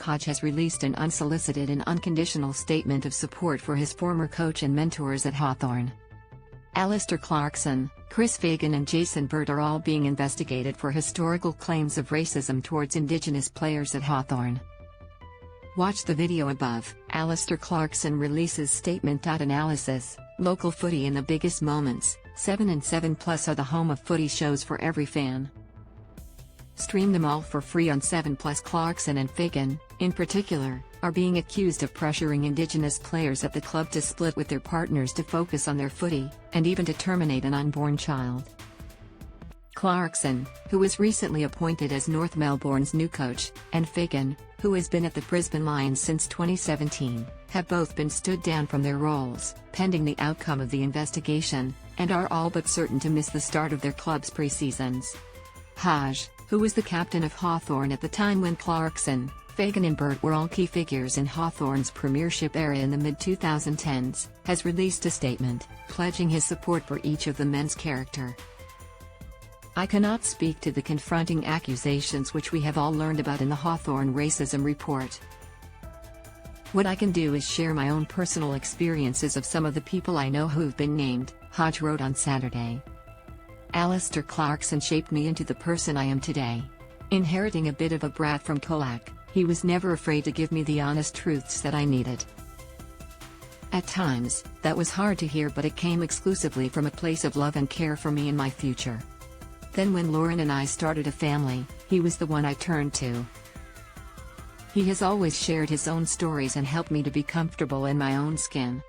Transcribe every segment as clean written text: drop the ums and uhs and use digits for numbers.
Hodge has released an unsolicited and unconditional statement of support for his former coach and mentors at Hawthorn.Alastair Clarkson, Fagan and Jason Burt are all being investigated for historical claims of racism towards Indigenous players at Hawthorn. Watch the video above. Alastair Clarkson releases statement.Analysis, local footy in the biggest moments. 7 and 7 Plus are the home of footy shows for every fan. Stream them all for free on 7 Plus. Clarkson and Fagan, in particular, are being accused of pressuring Indigenous players at the club to split with their partners to focus on their footy, and even to terminate an unborn child. Clarkson, who was recently appointed as North Melbourne's new coach, and Fagan, who has been at the Brisbane Lions since 2017, have both been stood down from their roles, pending the outcome of the investigation, and are all but certain to miss the start of their club's pre-seasons. Hodge, who was the captain of Hawthorn at the time when Clarkson, Fagan and Burt were all key figures in Hawthorn's premiership era in the mid-2010s, has released a statement, pledging his support for each of the men's character. I cannot speak to the confronting accusations which we have all learned about in the Hawthorn racism report. What I can do is share my own personal experiences of some of the people I know who've been named, Hodge wrote on Saturday. Alastair Clarkson shaped me into the person I am today. Inheriting a bit of a brat from Colac, he was never afraid to give me the honest truths that I needed. At times, that was hard to hear, but it came exclusively from a place of love and care for me and my future. Then when Lauren and I started a family, he was the one I turned to. He has always shared his own stories and helped me to be comfortable in my own skin.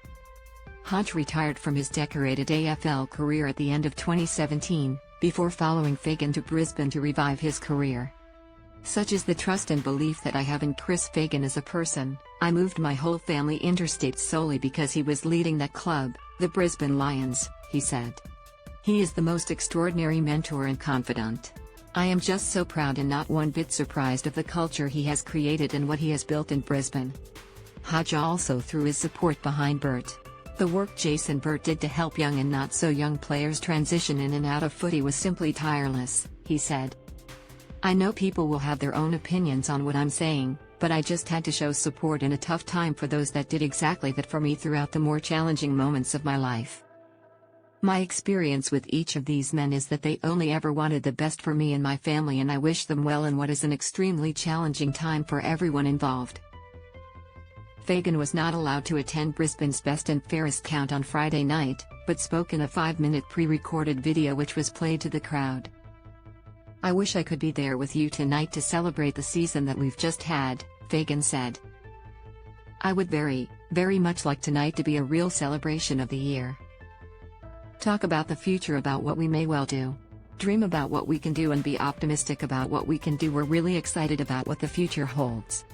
Hodge retired from his decorated AFL career at the end of 2017, before following Fagan to Brisbane to revive his career. Such is the trust and belief that I have in Fagan as a person. I moved my whole family interstate solely because he was leading that club, the Brisbane Lions, he said. He is the most extraordinary mentor and confidant. I am just so proud and not one bit surprised of the culture he has created and what he has built in Brisbane. Hodge also threw his support behind Burt. The work Jason Burt did to help young and not so young players transition in and out of footy was simply tireless, he said. I know people will have their own opinions on what I'm saying, but I just had to show support in a tough time for those that did exactly that for me throughout the more challenging moments of my life. My experience with each of these men is that they only ever wanted the best for me and my family, and I wish them well in what is an extremely challenging time for everyone involved. Fagan was not allowed to attend Brisbane's Best and Fairest count on Friday night, but spoke in a 5-minute pre-recorded video which was played to the crowd. I wish I could be there with you tonight to celebrate the season that we've just had, Fagan said. I would very, very much like tonight to be a real celebration of the year. Talk about the future, about what we may well do. Dream about what we can do and be optimistic about what we can do. We're really excited about what the future holds.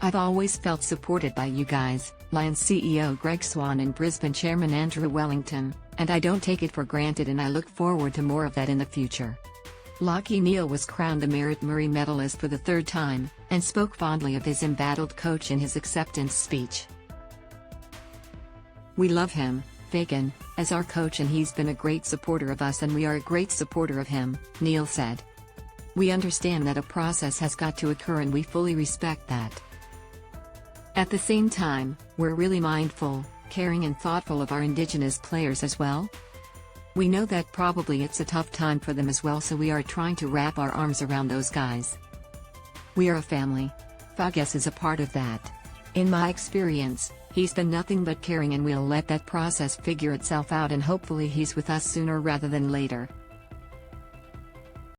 I've always felt supported by you guys, Lions CEO Greg Swan and Brisbane Chairman Andrew Wellington, and I don't take it for granted, and I look forward to more of that in the future. Lachie Neale was crowned the Merritt Murray Medalist for the 3rd time, and spoke fondly of his embattled coach in his acceptance speech. We love him, Fagan, as our coach, and he's been a great supporter of us and we are a great supporter of him, Neale said. We understand that a process has got to occur and we fully respect that. At the same time, we're really mindful, caring and thoughtful of our Indigenous players as well. We know that probably it's a tough time for them as well, so we are trying to wrap our arms around those guys. We are a family. Fagan is a part of that. In my experience, he's been nothing but caring, and we'll let that process figure itself out, and hopefully he's with us sooner rather than later.